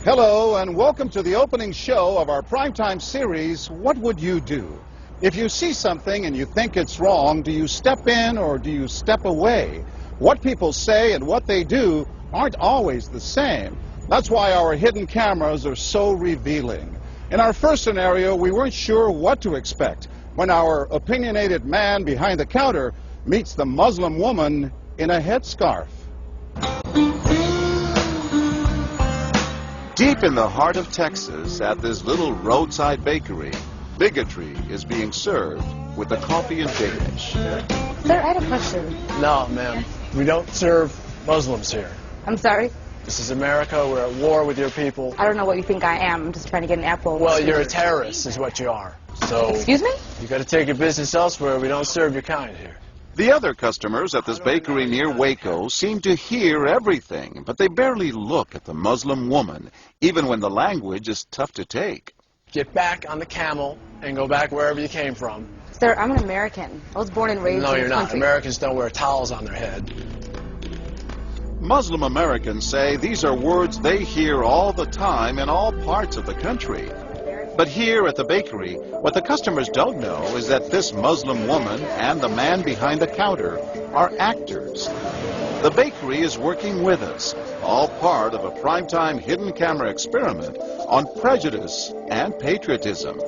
Hello and welcome to the opening show of our primetime series, What Would You Do? If you see something and you think it's wrong, do you step in or do you step away? What people say and what they do aren't always the same. That's why our hidden cameras are so revealing. In our first scenario, we weren't sure what to expect when our opinionated man behind the counter meets the Muslim woman in a headscarf. Deep in the heart of Texas, at this little roadside bakery, bigotry is being served with the coffee and bacon. Sir, I had a question. No, ma'am. We don't serve Muslims here. I'm sorry? This is America. We're at war with your people. I don't know what you think I am. I'm just trying to get an apple. Well, you're a terrorist is what you are. So... Excuse me? You got to take your business elsewhere. We don't serve your kind here. The other customers at this bakery near Waco seem to hear everything, but they barely look at the Muslim woman, even when the language is tough to take. Get back on the camel and go back wherever you came from. Sir, I'm an American. I was born and raised in this country. No, you're not. Americans don't wear towels on their head. Muslim Americans say these are words they hear all the time in all parts of the country. But here at the bakery, what the customers don't know is that this Muslim woman and the man behind the counter are actors. The bakery is working with us, all part of a primetime hidden camera experiment on prejudice and patriotism.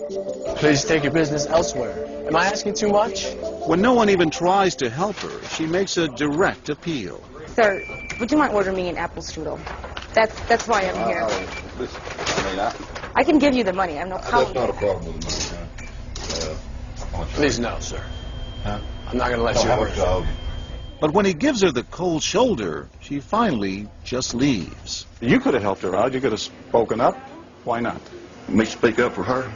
Please take your business elsewhere. Am I asking too much? When no one even tries to help her, she makes a direct appeal. Sir, would you mind ordering me an apple strudel? That's why I'm here. Listen, I mean, I can give you the money. I have no problem. that's not a problem with the money, Please, no, sir. Huh? I'm not going to let you How work. much dog? But when he gives her the cold shoulder, she finally just leaves. You could have helped her out. You could have spoken up. Why not? Me speak up for her?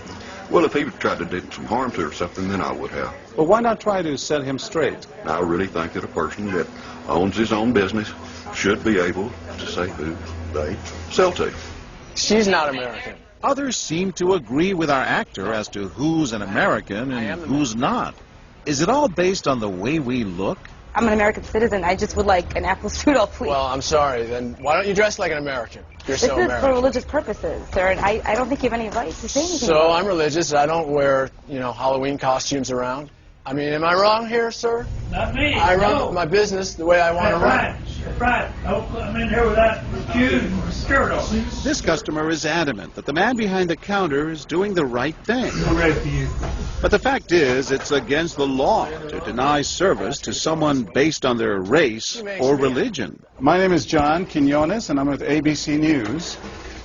Well, if he would try to do some harm to her or something, then I would have. But why not try to set him straight? I really think that a person that owns his own business should be able to say who they sell to. She's not American. Others seem to agree with our actor as to who's an American and who's not. Is it all based on the way we look? I'm an American citizen. I just would like an apple strudel, please. Well, I'm sorry. Then why don't you dress like an American? You're this so is American. for religious purposes, sir, and I don't think you have any right to say anything. So I'm religious. I don't wear, Halloween costumes around. I mean, am I wrong here, sir? Not me. I run my business the way I want to run. That's right. Don't come in here without shoes and a skirt on. This customer is adamant that the man behind the counter is doing the right thing. I'm ready for you. But the fact is, it's against the law to deny service to someone based on their race or religion. My name is John Quinones, and I'm with ABC News.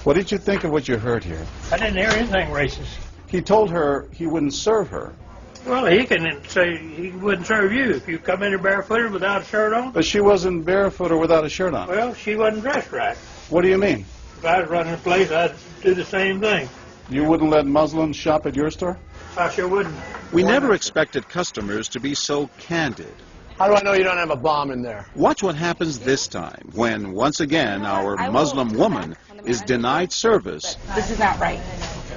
What did you think of what you heard here? I didn't hear anything racist. He told her he wouldn't serve her. Well, he can say he wouldn't serve you if you come in here barefooted without a shirt on. But she wasn't barefoot or without a shirt on. Well, she wasn't dressed right. What do you mean? If I was running a place, I'd do the same thing. You wouldn't let Muslims shop at your store? I sure wouldn't. We never expected customers to be so candid. How do I know you don't have a bomb in there? Watch what happens this time when, once again, our Muslim woman is denied service This is not right.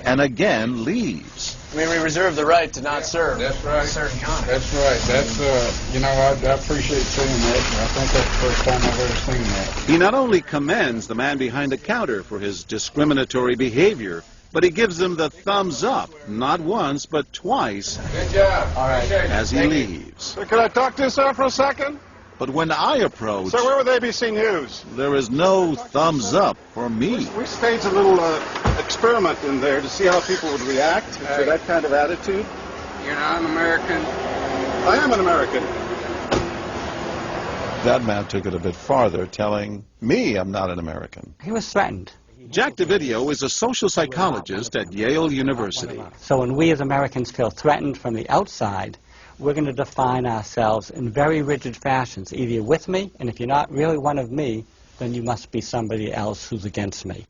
and again leaves. I mean, we reserve the right to not serve. That's right. a certain kind. That's right. That's, I appreciate seeing that. I think that's the first time I've ever seen that. He not only commends the man behind the counter for his discriminatory behavior, but he gives him the thumbs up, not once, but twice, Good job. All right. as he leaves. Sir, can I talk to you, sir, for a second? But when I approach, Sir, we're with ABC News. there is no thumbs up for me. We staged a little experiment in there to see how people would react to that kind of attitude. You're not an American. I am an American. That man took it a bit farther, telling me I'm not an American. He was threatened. Jack DeVideo is a social psychologist at Yale University. So when we as Americans feel threatened from the outside, we're going to define ourselves in very rigid fashions. Either you're with me, and if you're not really one of me, then you must be somebody else who's against me.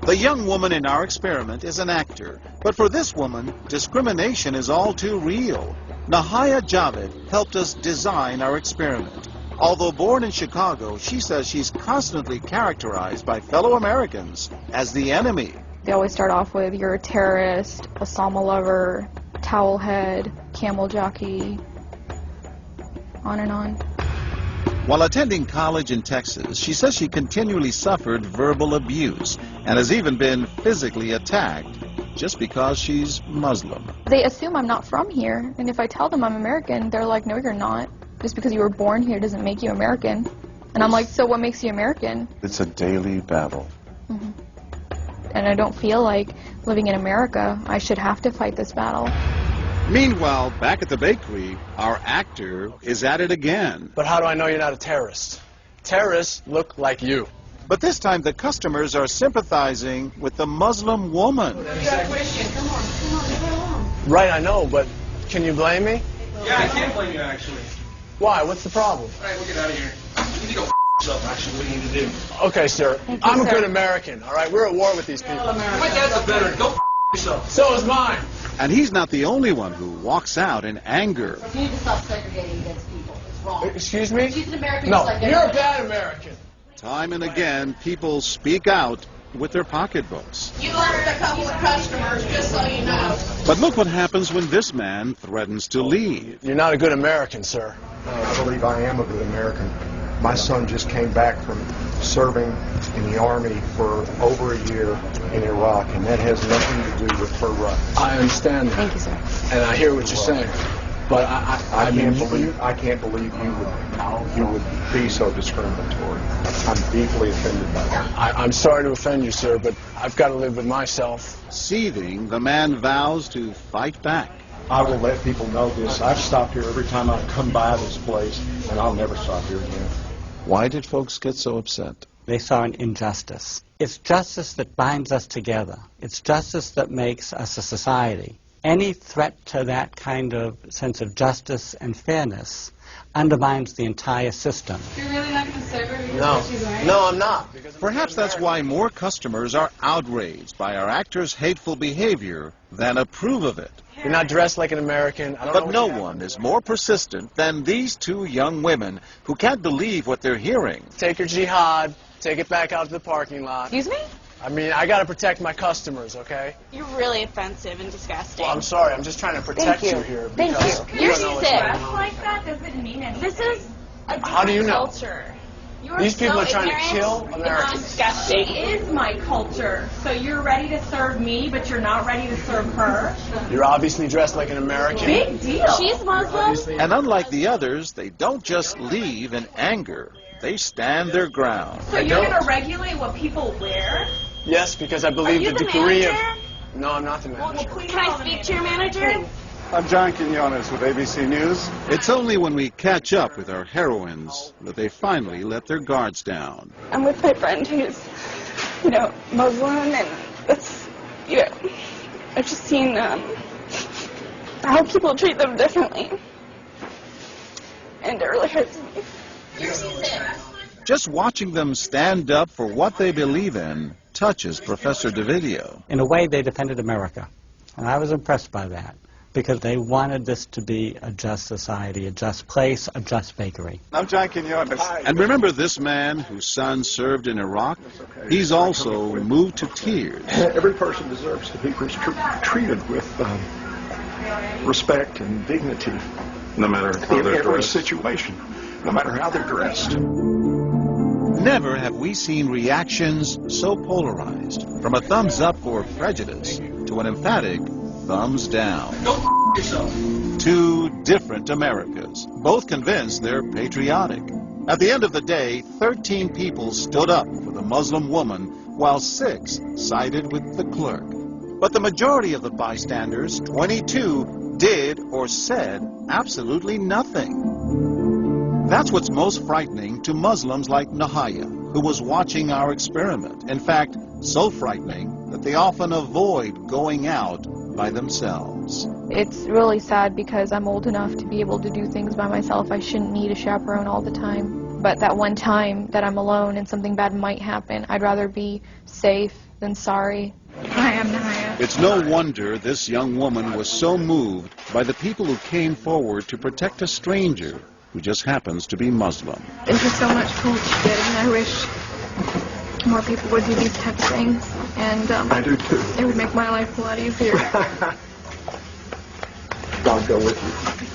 The young woman in our experiment is an actor, but for this woman, discrimination is all too real. Nahaya Javed helped us design our experiment. Although born in Chicago, she says she's constantly characterized by fellow Americans as the enemy. They always start off with, you're a terrorist, Osama lover, towel head, camel jockey, on and on. While attending college in Texas, she says she continually suffered verbal abuse and has even been physically attacked just because she's Muslim. They assume I'm not from here, and if I tell them I'm American, they're like, no, you're not. Just because you were born here doesn't make you American. And I'm like, so what makes you American? It's a daily battle. Mm-hmm. And I don't feel like living in America, I should have to fight this battle. Meanwhile, back at the bakery, our actor is at it again. But how do I know you're not a terrorist? Terrorists look like you. But this time the customers are sympathizing with the Muslim woman. Right, I know, but can you blame me? Yeah, I can't blame you, actually. Why? What's the problem? All right, we'll get out of here. You need to go yourself, actually. What do you need to do? Okay, sir. Thank you, I'm a sir. good American, all right? We're at war with these people. My dad's a veteran. Go yourself. So is mine. And he's not the only one who walks out in anger. You need to stop segregating against people. It's wrong. Excuse me? She's an American No, just like you're everyone a bad American. Time and again, people speak out with their pocketbooks. You lost a couple of customers, just so you know. But look what happens when this man threatens to leave. You're not a good American, sir. I believe I am a good American. My son just came back from serving in the Army for over a year in Iraq, and that has nothing to do with her rights. I understand that. Thank you, sir. And I hear what you're saying. But I can't believe you would be so discriminatory. I'm deeply offended by that. I'm sorry to offend you, sir, but I've got to live with myself. Seething, the man vows to fight back. I will let people know this. I've stopped here every time I come by this place, and I'll never stop here again. Why did folks get so upset? They saw an injustice. It's justice that binds us together. It's justice that makes us a society. Any threat to that kind of sense of justice and fairness undermines the entire system. You're really not going to serve her? No, I'm not. Perhaps that's why more customers are outraged by our actor's hateful behavior than approve of it. You're not dressed like an American. I don't know But what no you have. one is more persistent than these two young women who can't believe what they're hearing. Take your jihad, take it back out to the parking lot. Excuse me? I mean, I got to protect my customers, okay? You're really offensive and disgusting. Well, I'm sorry. I'm just trying to protect you here. Thank because you. You're don't know what's sick. going on. Like that doesn't mean anything. This is a different How do you know? culture. You These people so are trying to ignorant. kill It's Americans. disgusting. It is my culture. So you're ready to serve me, but you're not ready to serve her? You're obviously dressed like an American. Big deal. She's Muslim. And unlike the others, they don't just leave in anger. They stand their ground. So you're going to regulate what people wear? Yes, because I believe Are you the the degree manager? of... No, I'm not the manager. Can I speak to your manager? I'm John Quinones with ABC News. It's only when we catch up with our heroines that they finally let their guards down. I'm with my friend who's, Muslim, and it's, I've just seen how people treat them differently. And it really hurts me. Just watching them stand up for what they believe in touches Professor DeVideo. In a way, they defended America. And I was impressed by that, because they wanted this to be a just society, a just place, a just bakery. I'm John Quinones. And remember this man whose son served in Iraq? He's also moved to tears. Every person deserves to be treated with respect and dignity. No matter how In they're every dressed. situation, no matter how they're dressed. Never have we seen reactions so polarized, from a thumbs up for prejudice to an emphatic thumbs down. Go yourself. Two different Americas, both convinced they're patriotic. At the end of the day, 13 people stood up for the Muslim woman, while 6 sided with the clerk. But the majority of the bystanders, 22, did or said absolutely nothing. That's what's most frightening to Muslims like Nahaya, who was watching our experiment. In fact, so frightening that they often avoid going out by themselves. It's really sad because I'm old enough to be able to do things by myself. I shouldn't need a chaperone all the time. But that one time that I'm alone and something bad might happen, I'd rather be safe than sorry. Hi, I'm Nahaya. It's no wonder this young woman was so moved by the people who came forward to protect a stranger who just happens to be Muslim. Thank you so much for what you did, and I wish more people would do these type of things. And I do too. it would make my life a lot easier. God go with you.